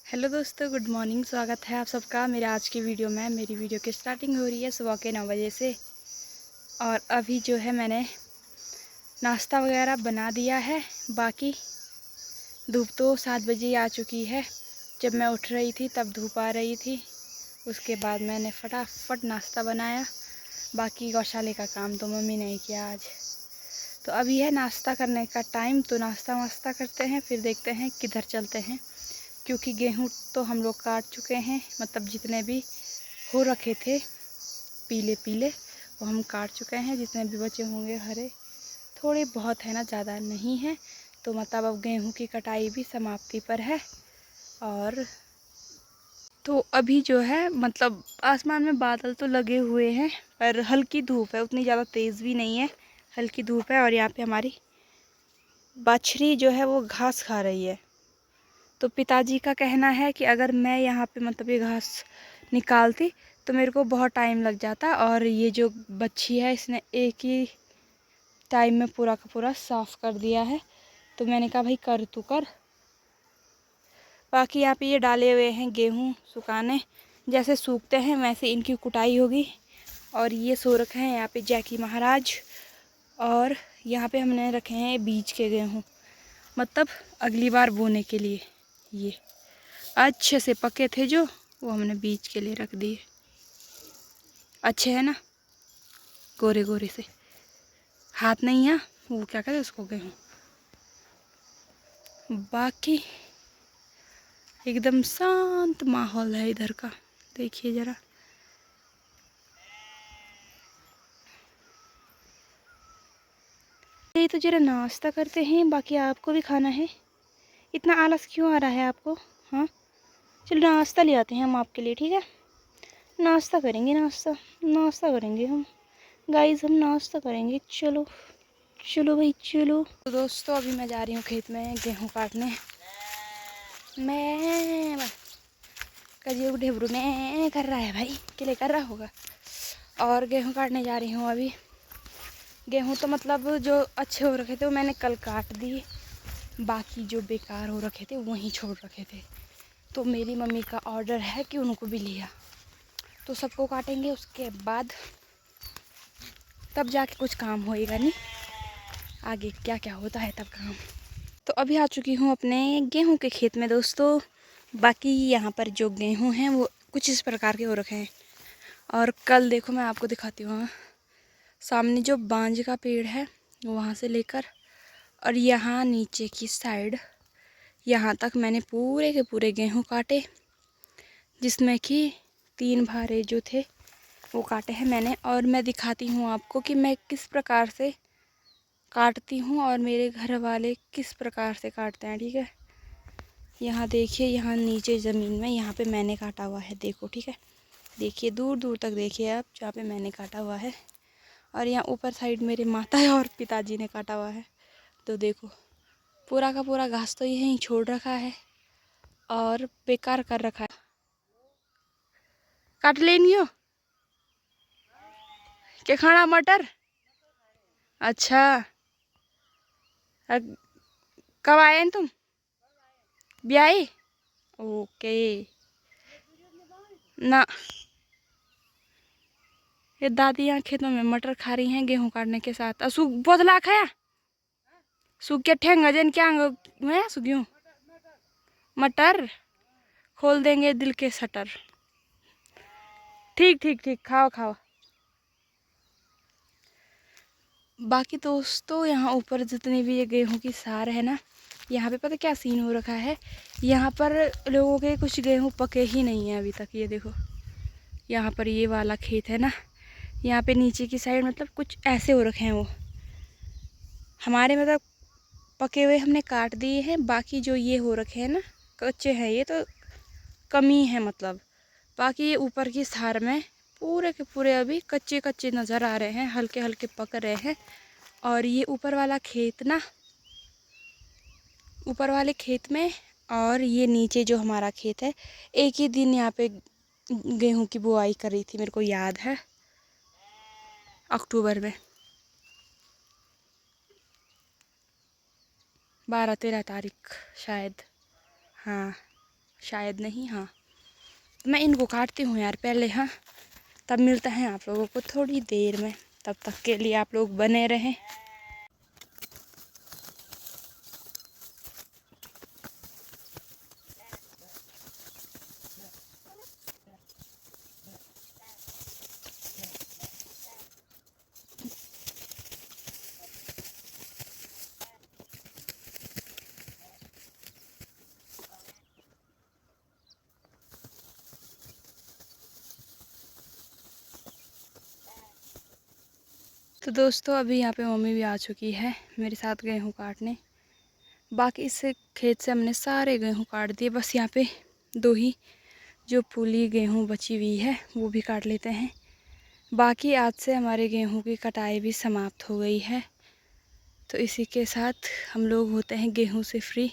Hello दोस्तों, good morning. स्वागत है आप सबका मेरे आज की वीडियो में। मेरी वीडियो की स्टार्टिंग हो रही है सुबह के 9 बजे से। और अभी जो है मैंने नाश्ता वगैरह बना दिया है। बाकी धूप तो 7 बजे ही आ चुकी है। जब मैं उठ रही थी तब धूप आ रही थी। उसके बाद मैंने फटाफट नाश्ता बनाया। बाकी गौशाले का काम तो मम्मी ने ही किया आज। तो अभी है नाश्ता करने का टाइम, तो नाश्ता वास्ता करते हैं, फिर देखते हैं किधर चलते हैं। क्योंकि गेहूँ तो हम लोग काट चुके हैं, मतलब जितने भी हो रखे थे पीले पीले वो हम काट चुके हैं। जितने भी बचे होंगे हरे थोड़े बहुत है ना, ज़्यादा नहीं है। तो मतलब अब गेहूँ की कटाई भी समाप्ति पर है। और तो अभी जो है मतलब आसमान में बादल तो लगे हुए हैं, पर हल्की धूप है, उतनी ज़्यादा तेज़ भी नहीं है, हल्की धूप है। और यहाँ पे हमारी बछड़ी जो है वो घास खा रही है। तो पिताजी का कहना है कि अगर मैं यहाँ पे मतलब ये घास निकालती तो मेरे को बहुत टाइम लग जाता, और ये जो बच्ची है इसने एक ही टाइम में पूरा का पूरा साफ़ कर दिया है। तो मैंने कहा भाई कर तू कर। बाकी यहाँ पे ये डाले हुए हैं गेहूँ सुखाने, जैसे सूखते हैं वैसे इनकी कुटाई होगी। और ये सो रखे हैं यहाँ पे जैकी महाराज। और यहाँ पे हमने रखे हैं बीज के गेहूँ, मतलब अगली बार बोने के लिए। ये अच्छे से पके थे जो, वो हमने बीज के लिए रख दिए। अच्छे है ना, गोरे गोरे से, हाथ नहीं है वो क्या कहते उसको, गेहूँ। बाकी एकदम शांत माहौल है इधर का, देखिए ज़रा। ये तो ज़रा नाश्ता करते हैं, बाकी आपको भी खाना है। इतना आलस क्यों आ रहा है आपको? हाँ चलो नाश्ता ले आते हैं हम आपके लिए, ठीक है? नाश्ता करेंगे, नाश्ता नाश्ता करेंगे हम गाइस, हम नाश्ता करेंगे। चलो चलो भाई चलो। तो दोस्तों अभी मैं जा रही हूँ खेत में गेहूँ काटने। मैं कजियो ढेबरू में कर रहा है भाई, के लिए कर रहा होगा। और गेहूँ काटने जा रही हूँ अभी। गेहूँ तो मतलब जो अच्छे हो रखे थे वो मैंने कल काट दिए, बाकी जो बेकार हो रखे थे वहीं छोड़ रखे थे। तो मेरी मम्मी का ऑर्डर है कि उनको भी लिया, तो सबको काटेंगे, उसके बाद तब जाके कुछ काम होएगा। नहीं आगे क्या क्या होता है तब काम। तो अभी आ चुकी हूँ अपने गेहूं के खेत में दोस्तों। बाकी यहाँ पर जो गेहूं हैं वो कुछ इस प्रकार के हो रखे हैं। और कल देखो मैं आपको दिखाती हूँ, सामने जो बांज का पेड़ है वहाँ से लेकर और यहाँ नीचे की साइड यहाँ तक मैंने पूरे के पूरे गेहूं काटे, जिसमें कि 3 भारे जो थे वो काटे हैं मैंने। और मैं दिखाती हूँ आपको कि मैं किस प्रकार से काटती हूँ और मेरे घर वाले किस प्रकार से काटते हैं, ठीक है? यहाँ देखिए, यहाँ नीचे ज़मीन में यहाँ पे मैंने काटा हुआ है, देखो, ठीक है? देखिए दूर दूर तक देखिए आप, जहाँ पे मैंने काटा हुआ है। और यहाँ ऊपर साइड मेरे माता और पिताजी ने काटा हुआ है। तो देखो पूरा का पूरा घास तो यहीं छोड़ रखा है और बेकार कर रखा है। काट लेनी हो क्या खाना? मटर? अच्छा, कब आए हैं तुम? ब्याही? ओके। ना, ये दादी यहाँ खेतों में मटर खा रही हैं गेहूं काटने के साथ। असु बोतला खाया सु क्या ठेंगा जन क्या मैं सुग्यूं मटर खोल देंगे दिल के शटर। ठीक ठीक ठीक, खाओ खाओ। बाकी दोस्तों यहाँ ऊपर जितनी भी ये गेहूं की सार है ना, यहाँ पे पता क्या सीन हो रखा है, यहाँ पर लोगों के कुछ गेहूं पके ही नहीं है अभी तक। ये देखो यहाँ पर ये वाला खेत है ना, यहाँ पे नीचे की साइड मतलब कुछ ऐसे हो रखे हैं वो हमारे, मतलब पके हुए हमने काट दिए हैं। बाकी जो ये हो रखे हैं ना कच्चे हैं, ये तो कमी है मतलब। बाकी ये ऊपर की सार में पूरे के पूरे अभी कच्चे कच्चे नज़र आ रहे हैं, हल्के हल्के पक रहे हैं। और ये ऊपर वाला खेत ना, ऊपर वाले खेत में और ये नीचे जो हमारा खेत है, एक ही दिन यहाँ पे गेहूं की बुआई करी थी, मेरे को याद है, अक्टूबर में 12-13 तारीख शायद, हाँ। शायद नहीं, हाँ। तो मैं इनको काटती हूँ यार पहले, हाँ। तब मिलता है आप लोगों को थोड़ी देर में। तब तक के लिए आप लोग बने रहें। तो दोस्तों अभी यहाँ पे मम्मी भी आ चुकी है मेरे साथ गेहूँ काटने। बाकी इस खेत से हमने सारे गेहूँ काट दिए, बस यहाँ पे 2 ही जो पूली गेहूँ बची हुई है वो भी काट लेते हैं। बाकी आज से हमारे गेहूँ की कटाई भी समाप्त हो गई है। तो इसी के साथ हम लोग होते हैं गेहूँ से फ्री।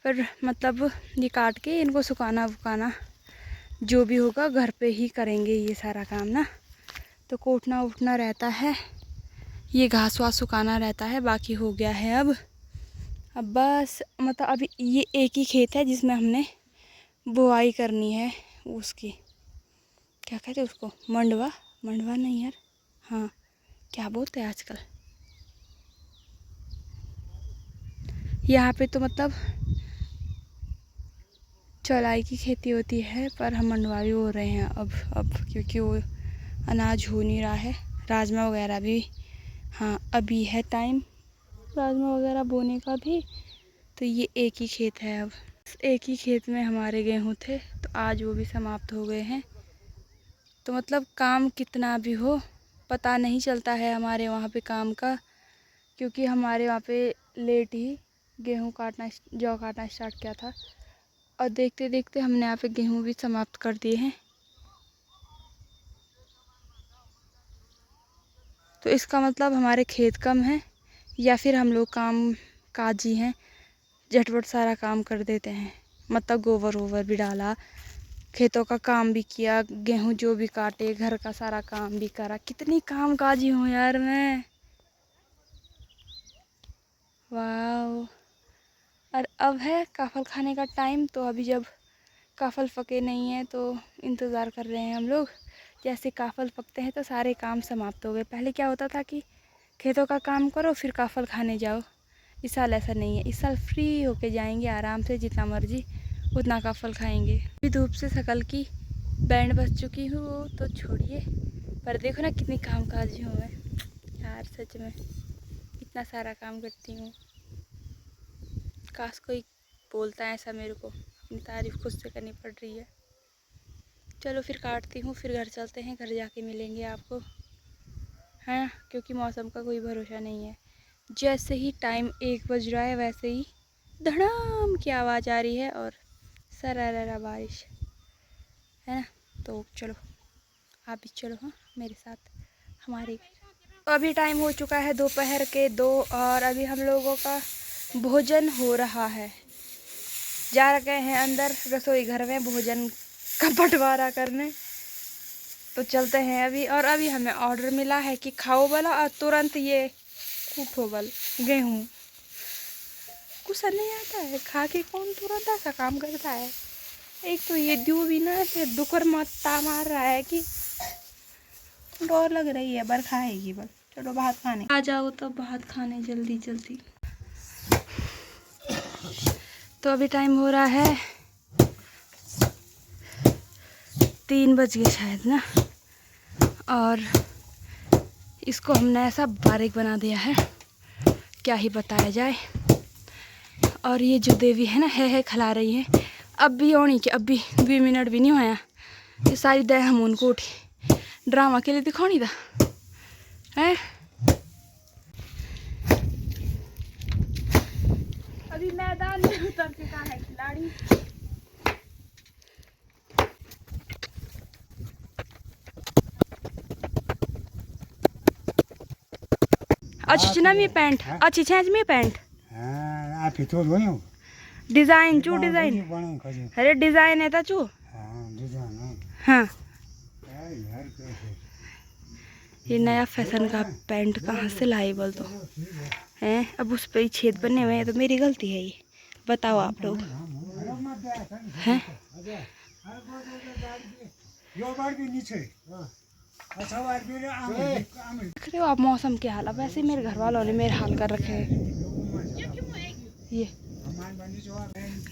पर मतलब ये काट के इनको सुखाना वुखाना जो भी होगा घर पे ही करेंगे ये सारा काम ना। तो कोटना उठना रहता है, ये घास वास सुखाना रहता है। बाकी हो गया है अब बस मतलब अभी ये एक ही खेत है जिसमें हमने बुआई करनी है। उसकी क्या कहते हैं उसको, मंडवा नहीं यार, हाँ क्या बोलते हैं आजकल। यहाँ पे तो मतलब चौलाई की खेती होती है, पर हम मंडवारी हो रहे हैं अब क्योंकि वो अनाज हो नहीं रहा है। राजमा वगैरह भी, हाँ अभी है टाइम राजमा वगैरह बोने का भी। तो ये एक ही खेत है, अब एक ही खेत में हमारे गेहूँ थे तो आज वो भी समाप्त हो गए हैं। तो मतलब काम कितना भी हो पता नहीं चलता है हमारे वहाँ पे काम का, क्योंकि हमारे वहाँ पे लेट ही गेहूँ काटना जौ काटना स्टार्ट किया था और देखते देखते हमने यहाँ पे गेहूँ भी समाप्त कर दिए हैं। तो इसका मतलब हमारे खेत कम है या फिर हम लोग काम काजी हैं, झटपट सारा काम कर देते हैं। मतलब गोबर वोबर भी डाला, खेतों का काम भी किया, गेहूँ जो भी काटे, घर का सारा काम भी करा। कितनी काम काजी हूँ यार मैं, वाह। और अब है काफल खाने का टाइम। तो अभी जब काफल पके नहीं है तो इंतज़ार कर रहे हैं हम लोग। जैसे काफल पकते हैं तो सारे काम समाप्त हो गए। पहले क्या होता था कि खेतों का काम करो फिर काफल खाने जाओ। इस साल ऐसा नहीं है, इस साल फ्री होके जाएंगे आराम से, जितना मर्जी उतना काफल खाएंगे। अभी धूप से शकल की बैंड बज चुकी हूँ तो छोड़िए, पर देखो ना कितनी कामकाजी हूँ मैं यार, सच में इतना सारा काम करती हूँ। काश कोई बोलता है ऐसा मेरे को, अपनी तारीफ़ खुद से करनी पड़ रही है। चलो फिर काटती हूँ, फिर घर चलते हैं, घर जाके मिलेंगे आपको, है ना, क्योंकि मौसम का कोई भरोसा नहीं है। जैसे ही टाइम 1 बज रहा है वैसे ही धड़ाम की आवाज़ आ रही है और सरारा बारिश, है ना। तो चलो आप भी चलो, हाँ मेरे साथ हमारे। तो अभी टाइम हो चुका है दोपहर के 2 और अभी हम लोगों का भोजन हो रहा है। जा गए हैं अंदर रसोई घर में भोजन का बंटवारा करने। तो चलते हैं अभी। और अभी हमें ऑर्डर मिला है कि खाओ वाला और तुरंत ये कूटो बल गेहूँ। कुछ नहीं आता है, खा के कौन तुरंत ऐसा काम करता है। एक तो ये दू भी ना ऐसे दुकर मत्ता मार रहा है कि डर लग रही है, बर खाएगी बल। चलो भात खाने आ जाओ तो भात खाने जल्दी जल्दी। तो अभी टाइम हो रहा है 3 बज गए शायद ना, और इसको हमने ऐसा बारीक बना दिया है क्या ही बताया जाए। और ये जो देवी है ना है खिला रही है। अब भी होनी कि अब भी 2 मिनट भी नहीं होया, ये सारी दह हम उनको उठी ड्रामा के लिए दिखानी था है। अभी मैदान में उतर चुका है खिलाड़ी। अच्छी ना मैं पैंट अच्छी छेंच में पैंट आप तो धोयो डिजाइन चू डिजाइन, अरे डिजाइन है चू, हाँ ये नया फैशन का पैंट कहाँ से लाई बोल तो हैं। अब उस पर ही छेद बने हुए हैं तो मेरी गलती है ये, बताओ आप लोग। हैं। देख रहे हो आप मौसम के हाल। अब वैसे मेरे घर वालों ने मेरे हाल कर रखे हैं। ये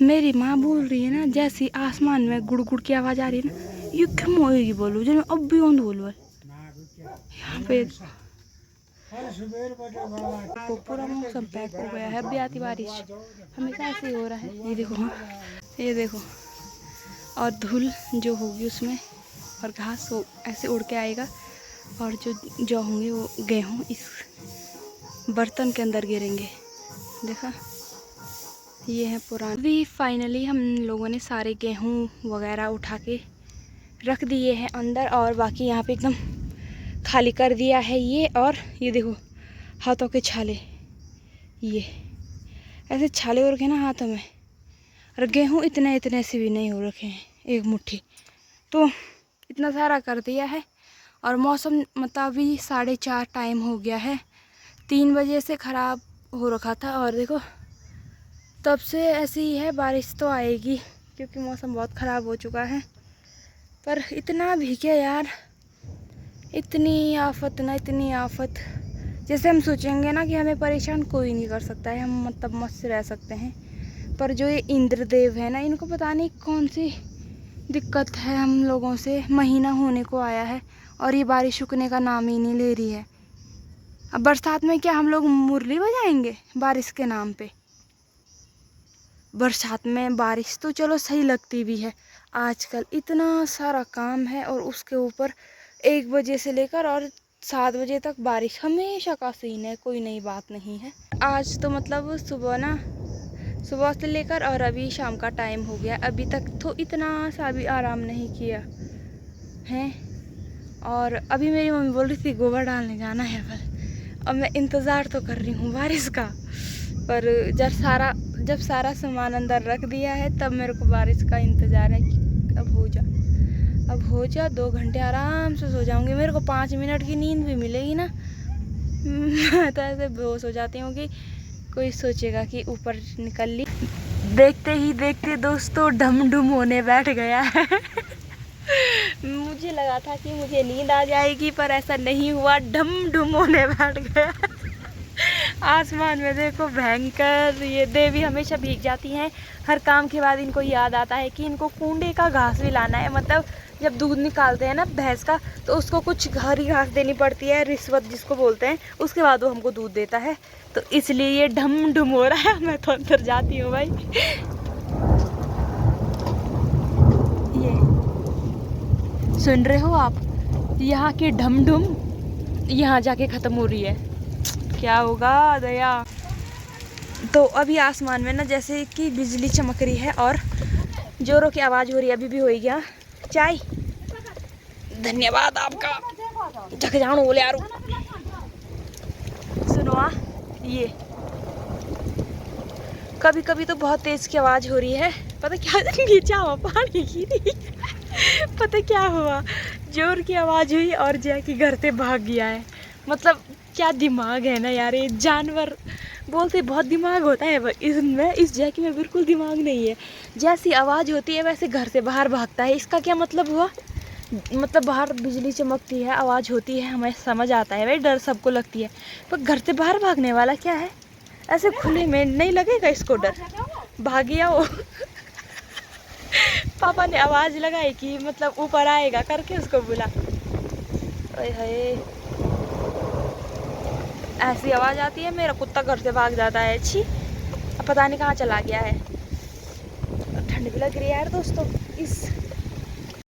मेरी माँ बोल रही है ना, जैसी आसमान में गुड़ गुड़ की आवाज आ रही है ना, ये क्यों होएगी बोलो, जो मैं अब भी ओंध बोल यहाँ पे को पूरा मौसम पैक हो गया है। अभी आती बारिश, हमेशा ऐसे ही हो रहा है। ये देखो, हाँ ये देखो, और धूल जो होगी उसमें, और घास वो ऐसे उड़ के आएगा, और जो होंगे वो गेहूँ इस बर्तन के अंदर गिरेंगे। देखा, ये है पुराना। अभी फाइनली हम लोगों ने सारे गेहूँ वगैरह उठा के रख दिए हैं अंदर, और बाकी यहाँ पे एकदम खाली कर दिया है ये। और ये देखो हाथों के छाले, ये ऐसे छाले हो रखे हैं ना हाथों में, और गेहूँ इतने इतने से भी नहीं हो रखे हैं, एक मुट्ठी। तो इतना सारा कर दिया है। और मौसम मतलब अभी 4:30 टाइम हो गया है, 3 बजे से ख़राब हो रखा था, और देखो तब से ऐसे ही है। बारिश तो आएगी क्योंकि मौसम बहुत ख़राब हो चुका है। पर इतना भी क्या यार, इतनी आफत ना, इतनी आफत। जैसे हम सोचेंगे ना कि हमें परेशान कोई नहीं कर सकता है, हम मतलब मस्त रह सकते हैं। पर जो ये इंद्रदेव है ना, इनको पता नहीं कौन सी दिक्कत है हम लोगों से। महीना होने को आया है और ये बारिश रुकने का नाम ही नहीं ले रही है। अब बरसात में क्या हम लोग मुरली बजाएंगे बारिश के नाम पे? बरसात में बारिश तो चलो सही लगती भी है, आजकल इतना सारा काम है, और उसके ऊपर 1 बजे से लेकर और 7 बजे तक बारिश हमेशा का सीन है, कोई नई बात नहीं है। आज तो मतलब सुबह से लेकर और अभी शाम का टाइम हो गया, अभी तक तो इतना सा भी आराम नहीं किया है। और अभी मेरी मम्मी बोल रही थी गोबर डालने जाना है, पर अब मैं इंतज़ार तो कर रही हूँ बारिश का। पर जब सारा सामान अंदर रख दिया है, तब मेरे को बारिश का इंतज़ार है कि अब हो जा 2 घंटे आराम से सो जाऊंगी। मेरे को 5 मिनट की नींद भी मिलेगी ना, मैं तो ऐसे बेहोश हो जाती हूँ कि कोई सोचेगा कि ऊपर निकल ली। देखते ही देखते दोस्तों ढम ढुम होने बैठ गया है। मुझे लगा था कि मुझे नींद आ जाएगी, पर ऐसा नहीं हुआ, ढम ढुम होने बैठ गया। आसमान में देखो भयंकर। ये देवी हमेशा भीग जाती हैं, हर काम के बाद इनको याद आता है कि इनको कुंडे का घास भी लाना है। मतलब जब दूध निकालते हैं ना भैंस का, तो उसको कुछ हरी घास देनी पड़ती है, रिश्वत जिसको बोलते हैं, उसके बाद वो हमको दूध देता है। तो इसलिए ये ढम ढुम हो रहा है। मैं तो अंदर जाती हूँ भाई। ये सुन रहे हो आप, यहाँ की ढम ढुम यहाँ जाके ख़त्म हो रही है। क्या होगा दया। तो अभी आसमान में ना जैसे कि बिजली चमक रही है और जोरों की आवाज़ हो रही है। अभी भी होगी। हाँ चाय, धन्यवाद आपका। जग जानो बोले यारो। सुनो ये कभी कभी तो बहुत तेज़ की आवाज़ हो रही है। पता क्या नीचे हुआ पानी गिरी। पता क्या हुआ, जोर की आवाज़ हुई और जैकी घर से भाग गया है। मतलब क्या दिमाग है ना यार, ये जानवर बोलते बहुत दिमाग होता है इसमें। इस जैकी में बिल्कुल दिमाग नहीं है। जैसी आवाज़ होती है वैसे घर से बाहर भागता है। इसका क्या मतलब हुआ? मतलब बाहर बिजली चमकती है, आवाज़ होती है, हमें समझ आता है भाई, डर सबको लगती है, पर घर से बाहर भागने वाला क्या है? ऐसे खुले में नहीं लगेगा इसको डर? भाग गया वो। पापा ने आवाज़ लगाई कि मतलब ऊपर आएगा करके उसको बुला। ओए हाय, ऐसी आवाज़ आती है, मेरा कुत्ता घर से भाग जाता है। अच्छी, अब पता नहीं कहाँ चला गया है। ठंड भी लग रही है यार दोस्तों। इस